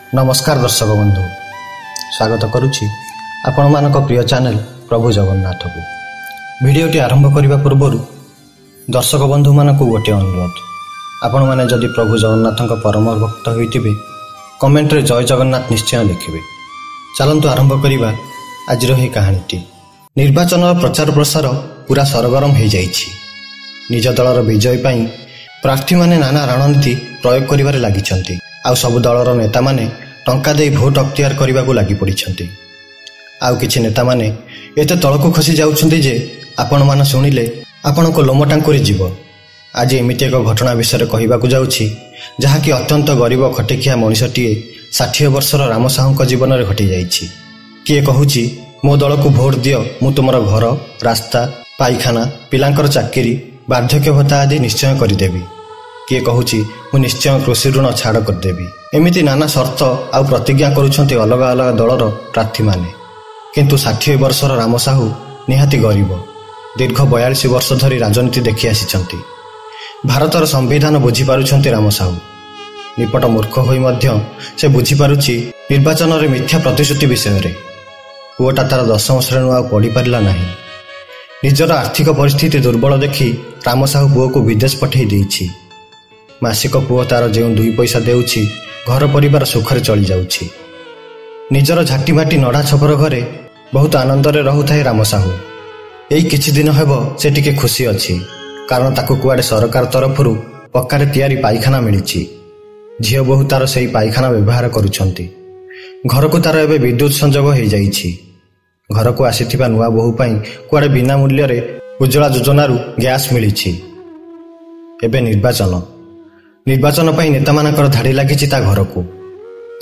नमस्कार दर्शक बंधु, स्वागत करुछि आपण मानक प्रिय चैनल प्रभु जगन्नाथ को। भिडियोटी आरंभ करने पूर्व दर्शक बंधु मानक गोटे अनुरोध, आपण माने जदि प्रभु जगन्नाथ परम भक्त होइतिबे कमेंट रे जय जगन्नाथ निश्चय लिखिबे। चलंतु आरंभ करिबा आजिर ही कहानीटी। निर्वाचन प्रचार प्रसार पूरा सरगरम हो जाइछि। निज दलर विजय पाई प्रार्थी माने नाना रणनीति प्रयोग करिबारे लागिछन्ति। आउ सबु दलर नेता माने टंका दे भोट अख्तियार करने को लगी पड़ती। आउ किछि नेता माने एते तलकु खसी जाउछन्ति जे आपण मान शुणिले आपण को लोम टांकुरी जीव। आज एमिति एक घटना विषय कहवाकू जाउछि जहाँकि अत्यंत गरीब खटेखिया मनीषटीए 60 वर्षर राम साहू जीवन में घटी जाइछि। किए कहूछि मो दल को भोट दियो, मु तुमर घर, रास्ता, पाइखाना, पिलांकर चाकरी, वार्धक्य भत्ता आदि निश्चय करदेवी। किए कहूछि मु निश्चय कृषि ऋण छाड़ करदेवी। एमिति नाना शर्त आउ प्रतिज्ञा करुछन्ति अलग अलग दलर प्रार्थी माने। किंतु 60 वर्षर राम साहू निहाती गरीब, दीर्घ 42 वर्ष धरी राजनीति देखि आसिछन्ति। भारतर संविधान बुझी पारुछन्ति राम साहू। निपट मूर्ख होई मध्य से बुझी पारुछि निर्वाचन रे मिथ्या प्रतिश्रुति विषय रे। पुओटा तार 10म श्रेणी आ पढ़ी पारिला नाही। निजर आर्थिक परिस्थिति दुर्बल देखि राम साहू पुओ को विदेश पठेई देइछि। मासिक पुओ तार जो 2 पैसा देउछि घर परिवार सुखरे चली जाउछि। निजर झाटी भाटी नड़ा छपर घरे बहुत आनंद रे रहुथाय राम साहू। एई किछि दिन हेबो से टिके खुशी अछि, कारण ताकू कुआडे सरकार तरफरु पक्कारे तयारी पाइखाना मिलिछि। झियो बहु तार सेई पाइखाना व्यवहार करुछन्ति। घर को तार एबे विद्युत संजोग हो जाइछि। घर को आसीथिबा नुआ बहु पई कुआडे बिना मूल्य रे उज्ज्वला योजनारू गैस मिलिछि। एबे निर्वाचन पई नेता मानकर धाड़ी लागिछि ता घर को।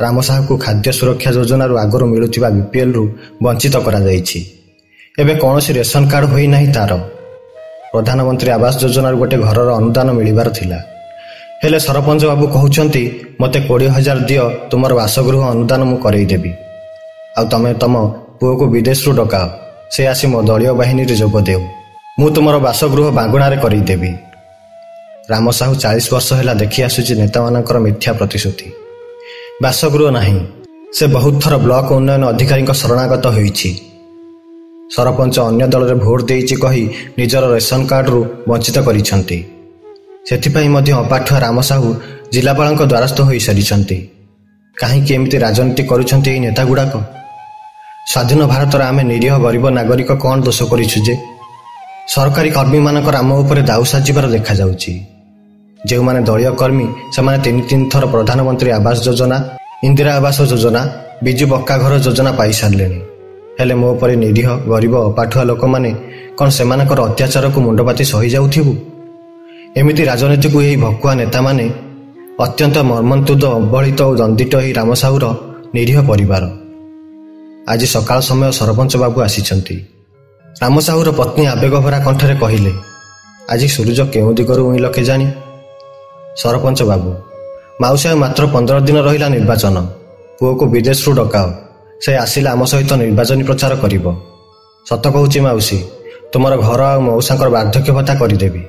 राम साहू को खाद्य सुरक्षा योजनारू आगरू मिलुथिबा बीपीएल रु वंचित करा जाइछि। एबे कोनोसी रेशन कार्ड होई नाही तार। प्रधानमंत्री आवास योजनारू गोटे घरर अनुदान मिलिबार थिला, हेले सरपंच बाबू कहउछन्ति मते 20,000 दियो, तुमर वासगृह अनुदान मु करई देबी। आ तमे तम पुओ को विदेश रु डकाओ, से आसी मो दलीय बाहिनी रे जोग देउ, मु तुमर वासगृह बागुणा रे करई देबी। राम साहू 40 वर्ष हेला देखि आसुछि नेता मानकर मिथ्या प्रतिश्रुति। बासगृह नाही, से बहुत थर ब्लॉक उन्नयन अधिकारी शरणागत होइछि। सरपंच अन्य दल रे भोट देइछि कही निजर रेशन कार्ड रु वंचित करिछन्ति। सेथिपई मध्य अपाठुआ राम साहू जिलापालଙ୍କ द्वारस्थ होई सारिछन्ति। काहेकि एमिति राजनीति करुछन्ति एई नेता गुडाक? स्वाधीन भारतर आमे निरीह गरीब नागरिक कौन दोष करिछु जे सरकारी कर्मी मानकर आम उपरे दाउ साजिबार देखा जाउछि। जो माने दलीय कर्मी से माने 3 थर प्रधानमंत्री आवास योजना, इंदिरा आवास योजना, बिजु पक्का घर योजना पाई सारलेनी। हेले मो उपरे निरीह गरीब अपाठुआ लोक माने कौन सेमानकर अत्याचार को मुंडपाती सही जाउथिबु? एमिति राजनीति को यही भकुआ नेता माने अत्यंत मर्मन्तुद अवहेलित और दंडित ही राम साहूर निरीह परिवार। आज सकाळ समय सरपंच बाबू आसिछन्ति। राम साहूर पत्नी आवेग भरा कंठरे कहिले, आज सूरज केउ दिगरु उइल केजानी। सरपंच बाबू, माउसी मात्र 15 दिन रहिला निर्वाचन, पुओ को विदेश रु डकाओ, से आसिला आम सहित निर्वाचन प्रचार करिवो। सत कहूछि माउसी, तुमर घर आ मौसांकर वार्धक्य भत्ता करिदेबी।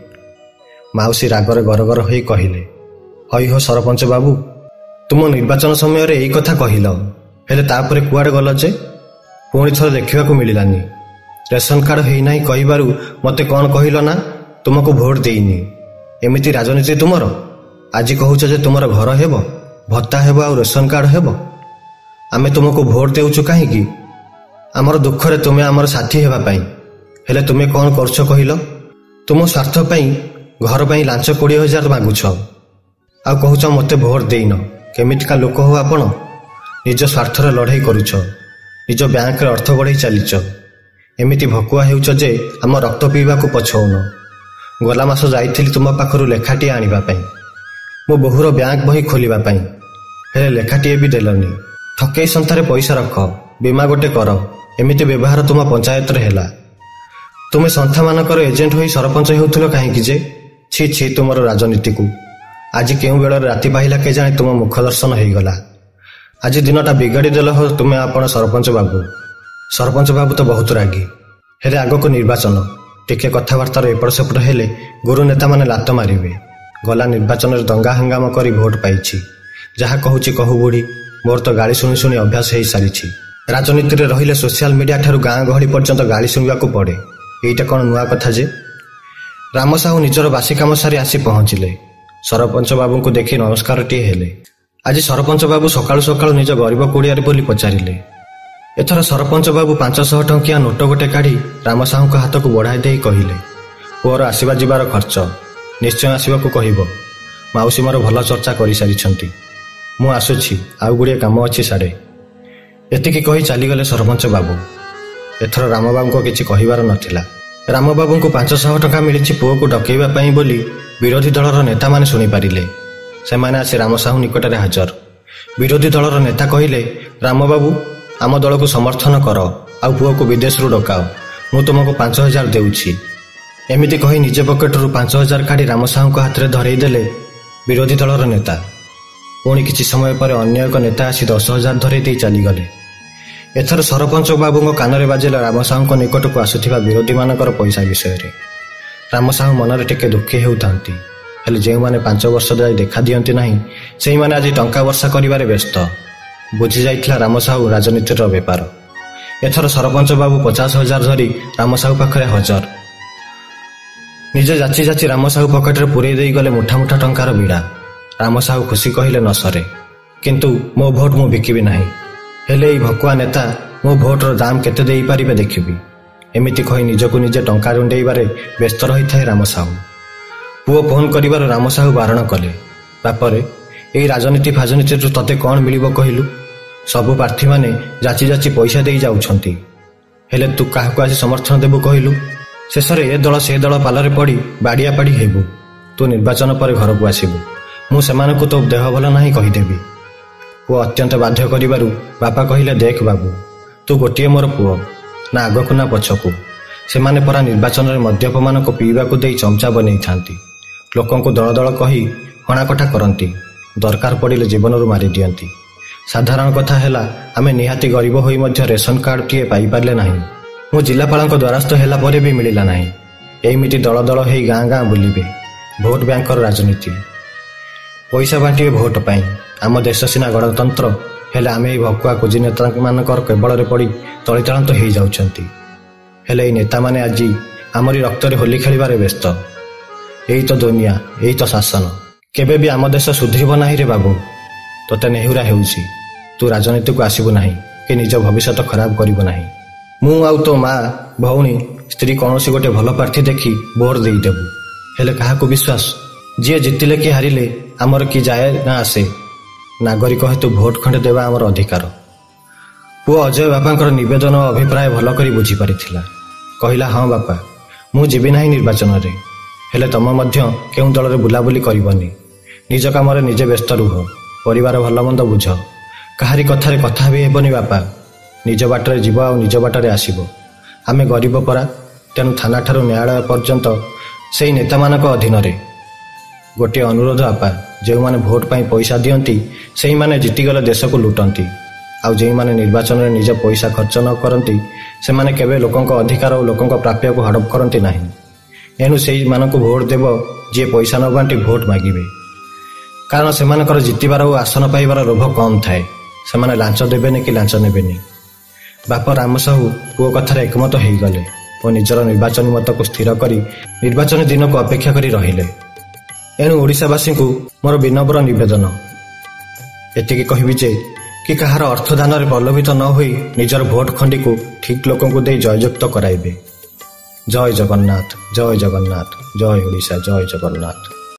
माउसी रागरे गरगर होई कहिले, हई हो सरपंच बाबू, तुम निर्वाचन समय रे एई कथा कहिल, हेले तापरे कुआडे गल जे? पुणी थर देखिबाकू मिलिलानी। रेशन कार्ड हेई नाही कहिबारु मते कोन कहिल ना तुमको भोट देइनी। एमिति राजनीति तुमर? आज कहूछ जे तुमर घर हेबो, भत्ता हेबो आ रेशन कार्ड हेबो। आमे तुमको भोट देउछु काहेकि? आमर दुख रे तुमे आमर साथी हेबा पई। हेले तुमे कोन करछो कहिल? तुम स्वार्थ पई घर पई लांच 20,000 मागुछ, आ कहूछ मते भोट देइन। केमितिका लोक हो आपण? निज स्वार्थ रे लड़ाई करुछ, निज बैंक रे अर्थ बढ़ाई चलीछ। एमिति भकुआ हेउछ जे आम रक्त पीवाकू पछौन। गला मास जाइथिली तुम पाखरु लेखाटी आनिबा पई, मो बहुर बैंक बही खोलिबा पई, हेले लेखाटी भी देलनी। ठकेई संथारे पैसा रख, बीमा गोटे कर, एमिति व्यवहार तुम पंचायत रे हेला। तुमे संथा मानकर एजेंट होई सरपंच हेउथलो काहेकि जे? छी छी तुमर राजनीति को। आज केउ बेल राति पाहिला के जाने तुम मुख दर्शन हो गला। आज दिनटा बिगाड़ी देल हो तुमे आपण सरपंच बाबू। सरपंच बाबू तो बहुत रागी, हेले आग को निर्वाचन टिके कथबार्तार एपट सेपट हेले गुरु नेता माने लात मारिबे। गला निर्वाचन दंगा हंगामा करी भोट पाइछि, जहा कहूछि कहू बुढ़ी ମୋର ତ ଗାଳି ଶୁଣି ଶୁଣି ଅଭ୍ୟାସ ହୋଇସାରିଛି। ରାଜନୀତିରେ ରହିଲେ ସୋସିଆଲ ମିଡିଆ ଠାରୁ ଗାଁ ଗହଳି ପର୍ଯ୍ୟନ୍ତ ଗାଳି ଶୁଣିବାକୁ ପଡ଼େ। ଏଇଟା କ'ଣ ନୂଆ କଥା ଯେ? ରାମ ସାହୁ ନିଜର ବାସି କାମ ସାରି ଆସି ପହଞ୍ଚିଲେ। ସରପଞ୍ଚ ବାବୁଙ୍କୁ ଦେଖି ନମସ୍କାରଟିଏ ହେଲେ। ଆଜି ସରପଞ୍ଚ ବାବୁ ସକାଳୁ ସକାଳୁ ନିଜ ଗରିବ କୁଡ଼ିଆରେ ବୋଲି ପଚାରିଲେ। ଏଥର ସରପଞ୍ଚ ବାବୁ 500 ଟଙ୍କିଆ ନୋଟ ଗୋଟେ କାଢ଼ି ରାମ ସାହୁଙ୍କ ହାତକୁ ବଢ଼ାଇ ଦେଇ କହିଲେ, ପୁଅର ଆସିବା ଯିବାର ଖର୍ଚ୍ଚ ନିଶ୍ଚୟ ଆସିବାକୁ କହିବ। ମାଉସୀ ମୋର ଭଲ ଚର୍ଚ୍ଚା କରିସାରିଛନ୍ତି। ମୁଁ ଆସୁଛି, ଆଉ ଗୁଡ଼ିଏ କାମ ଅଛି ସାଡ଼େ। ଏତିକି କହି ଚାଲିଗଲେ ସରପଞ୍ଚ ବାବୁ। ଏଥର ରାମବାବୁଙ୍କ କିଛି କହିବାର ନଥିଲା। ରାମବାବୁଙ୍କୁ 500 ଟଙ୍କା ମିଳିଛି ପୁଅକୁ ଡକେଇବା ପାଇଁ ବୋଲି ବିରୋଧୀ ଦଳର ନେତାମାନେ ଶୁଣିପାରିଲେ। ସେମାନେ ଆସି ରାମ ସାହୁ ନିକଟରେ ହାଜର। ବିରୋଧୀ ଦଳର ନେତା କହିଲେ, ରାମବାବୁ ଆମ ଦଳକୁ ସମର୍ଥନ କର, ଆଉ ପୁଅକୁ ବିଦେଶରୁ ଡକାଅ। ମୁଁ ତୁମକୁ 5000 ଦେଉଛି। ଏମିତି କହି ନିଜ ପକେଟରୁ 5000 କାଢ଼ି ରାମ ସାହୁଙ୍କ ହାତରେ ଧରେଇ ଦେଲେ ବିରୋଧୀ ଦଳର ନେତା। ପୁଣି କିଛି ସମୟ ପରେ ଅନ୍ୟ ଏକ ନେତା ଆସି 10000 ଧରେଇ ଦେଇ ଚାଲିଗଲେ। ଏଥର ସରପଞ୍ଚ ବାବୁଙ୍କ କାନରେ ବାଜିଲା ରାମ ସାହୁଙ୍କ ନିକଟକୁ ଆସୁଥିବା ବିରୋଧୀମାନଙ୍କର ପଇସା ବିଷୟରେ। ରାମ ସାହୁ ମନରେ ଟିକେ ଦୁଃଖୀ ହେଉଥାନ୍ତି। ହେଲେ ଯେଉଁମାନେ 5 ବର୍ଷ ଯାଏ ଦେଖା ଦିଅନ୍ତି ନାହିଁ, ସେଇମାନେ ଆଜି ଟଙ୍କା ବର୍ଷା କରିବାରେ ବ୍ୟସ୍ତ। ବୁଝି ଯାଇଥିଲା ରାମ ସାହୁ ରାଜନୀତିର ବେପାର। ଏଥର ସରପଞ୍ଚ ବାବୁ 50000 ଧରି ରାମ ସାହୁ ପାଖରେ ହଜର। ନିଜେ ଯାଚି ଯାଚି ରାମ ସାହୁ ପକେଟରେ ପୂରେଇ ଦେଇଗଲେ ମୁଠା ମୁଠା ଟଙ୍କାର ବିଡ଼ା। ରାମ ସାହୁ ଖୁସି କହିଲେ, ନ ସରେ, କିନ୍ତୁ ମୋ ଭୋଟ ମୁଁ ବିକିବି ନାହିଁ। ହେଲେ ଏଇ ଭକୁଆ ନେତା ମୋ ଭୋଟର ଦାମ କେତେ ଦେଇପାରିବେ ଦେଖିବି। ଏମିତି କହି ନିଜକୁ ନିଜେ ଟଙ୍କା ରୁଣ୍ଡେଇବାରେ ବ୍ୟସ୍ତ ରହିଥାଏ ରାମ ସାହୁ। ପୁଅ ଫୋନ୍ କରିବାରୁ ରାମ ସାହୁ ବାରଣ କଲେ, ବାପରେ ଏଇ ରାଜନୀତି ଫାଜନୀତିରୁ ତତେ କ'ଣ ମିଳିବ କହିଲୁ? ସବୁ ପ୍ରାର୍ଥୀମାନେ ଯାଚି ଯାଚି ପଇସା ଦେଇ ଯାଉଛନ୍ତି। ହେଲେ ତୁ କାହାକୁ ଆସି ସମର୍ଥନ ଦେବୁ କହିଲୁ? ଶେଷରେ ଏ ଦଳ ସେ ଦଳ ପାଲରେ ପଡ଼ି ବାଡ଼ିଆ ପାଡ଼ି ହେବୁ। ତୁ ନିର୍ବାଚନ ପରେ ଘରକୁ ଆସିବୁ। ମୁଁ ସେମାନଙ୍କୁ ତୋ ଦେହ ଭଲ ନାହିଁ କହିଦେବି। ପୁଅ ଅତ୍ୟନ୍ତ ବାଧ୍ୟ କରିବାରୁ ବାପା କହିଲେ, ଦେଖ ବାବୁ, ତୁ ଗୋଟିଏ ମୋର ପୁଅ, ନା ଆଗକୁ ନା ପଛକୁ। ସେମାନେ ପରା ନିର୍ବାଚନରେ ମଦ୍ୟପମାନଙ୍କୁ ପିଇବାକୁ ଦେଇ ଚମଚା ବନେଇଥାନ୍ତି। ଲୋକଙ୍କୁ ଦଳ ଦଳ କହି ହଣାକଟା କରନ୍ତି। ଦରକାର ପଡ଼ିଲେ ଜୀବନରୁ ମାରିଦିଅନ୍ତି। ସାଧାରଣ କଥା ହେଲା, ଆମେ ନିହାତି ଗରିବ ହୋଇ ମଧ୍ୟ ରେସନ କାର୍ଡଟିଏ ପାଇପାରିଲେ ନାହିଁ। ମୁଁ ଜିଲ୍ଲାପାଳଙ୍କ ଦ୍ୱାରସ୍ଥ ହେଲା ପରେ ବି ମିଳିଲା ନାହିଁ। ଏମିତି ଦଳ ଦଳ ହେଇ ଗାଁ ଗାଁ ବୁଲିବେ। ଭୋଟ ବ୍ୟାଙ୍କର ରାଜନୀତି। ପଇସା ବାଣ୍ଟିବେ ଭୋଟ ପାଇଁ। ଆମ ଦେଶ ସିନା ଗଣତନ୍ତ୍ର, ହେଲେ ଆମେ ଏଇ ଭକୁଆ କୁଜି ନେତାମାନଙ୍କର କେବଳରେ ପଡ଼ି ତଳିତଳାନ୍ତ ହୋଇଯାଉଛନ୍ତି। ହେଲେ ଏଇ ନେତାମାନେ ଆଜି ଆମରି ରକ୍ତରେ ହୋଲି ଖେଳିବାରେ ବ୍ୟସ୍ତ। ଏଇ ତ ଦୁନିଆ, ଏଇ ତ ଶାସନ। କେବେ ବି ଆମ ଦେଶ ସୁଧରିବ ନାହିଁ ରେ ବାବୁ। ତୋତେ ନେହୁରା ହେଉଛି। ତୁ ରାଜନୀତିକୁ ଆସିବୁ ନାହିଁ କି ନିଜ ଭବିଷ୍ୟତ ଖରାପ କରିବୁ ନାହିଁ। ମୁଁ ଆଉ ତୋ ମା, ଭଉଣୀ, ସ୍ତ୍ରୀ କୌଣସି ଗୋଟେ ଭଲ ପ୍ରାର୍ଥୀ ଦେଖି ଭୋଟ ଦେଇଦେବୁ। ହେଲେ କାହାକୁ ବିଶ୍ୱାସ? ଯିଏ ଜିତିଲେ କି ହାରିଲେ ଆମର କି ଯାଏ ନା ଆସେ। ନାଗରିକ ହେତୁ ଭୋଟ ଖଣ୍ଡେ ଦେବା ଆମର ଅଧିକାର। ପୁଅ ଅଜୟ ବାପାଙ୍କର ନିବେଦନ ଓ ଅଭିପ୍ରାୟ ଭଲ କରି ବୁଝିପାରିଥିଲା। କହିଲା, ହଁ ବାପା, ମୁଁ ଯିବି ନାହିଁ ନିର୍ବାଚନରେ। ହେଲେ ତମ ମଧ୍ୟ କେଉଁ ଦଳରେ ବୁଲାବୁଲି କରିବନି। ନିଜ କାମରେ ନିଜେ ବ୍ୟସ୍ତ ରୁହ। ପରିବାର ଭଲ ମନ୍ଦ ବୁଝ। କାହାରି କଥାରେ କଥା ବି ହେବନି ବାପା। ନିଜ ବାଟରେ ଯିବ ଆଉ ନିଜ ବାଟରେ ଆସିବ। ଆମେ ଗରିବ ପରା, ତେଣୁ ଥାନାଠାରୁ ନ୍ୟାୟାଳୟ ପର୍ଯ୍ୟନ୍ତ ସେଇ ନେତାମାନଙ୍କ ଅଧୀନରେ। ଗୋଟିଏ ଅନୁରୋଧ ବାପା, ଯେଉଁମାନେ ଭୋଟ ପାଇଁ ପଇସା ଦିଅନ୍ତି ସେଇମାନେ ଜିତିଗଲେ ଦେଶକୁ ଲୁଟନ୍ତି। ଆଉ ଯେଉଁମାନେ ନିର୍ବାଚନରେ ନିଜ ପଇସା ଖର୍ଚ୍ଚ ନ କରନ୍ତି ସେମାନେ କେବେ ଲୋକଙ୍କ ଅଧିକାର ଓ ଲୋକଙ୍କ ପ୍ରାପ୍ୟକୁ ହଡପ କରନ୍ତି ନାହିଁ। ଏଣୁ ସେଇମାନଙ୍କୁ ଭୋଟ ଦେବ ଯିଏ ପଇସା ନ ବାଣ୍ଟି ଭୋଟ ମାଗିବେ। କାରଣ ସେମାନଙ୍କର ଜିତିବାର ଓ ଆସନ ପାଇବାର ଲୋଭ କମ୍ ଥାଏ। ସେମାନେ ଲାଞ୍ଚ ଦେବେନି କି ଲାଞ୍ଚ ନେବେନି। ବାପ ରାମ ସାହୁ ପୁଅ କଥାରେ ଏକମତ ହୋଇଗଲେ ଓ ନିଜର ନିର୍ବାଚନୀ ମତକୁ ସ୍ଥିର କରି ନିର୍ବାଚନୀ ଦିନକୁ ଅପେକ୍ଷା କରି ରହିଲେ। ଏଣୁ ଓଡ଼ିଶାବାସୀଙ୍କୁ ମୋର ବିନମ୍ର ନିବେଦନ ଏତିକି କହିବି ଯେ କି କାହାର ଅର୍ଥଦାନରେ ପ୍ରଲୋଭିତ ନ ହୋଇ ନିଜର ଭୋଟ ଖଣ୍ଡିକୁ ଠିକ୍ ଲୋକଙ୍କୁ ଦେଇ ଜୟଯୁକ୍ତ କରାଇବେ। ଜୟ ଜଗନ୍ନାଥ, ଜୟ ଜଗନ୍ନାଥ, ଜୟ ଓଡ଼ିଶା, ଜୟ ଜଗନ୍ନାଥ।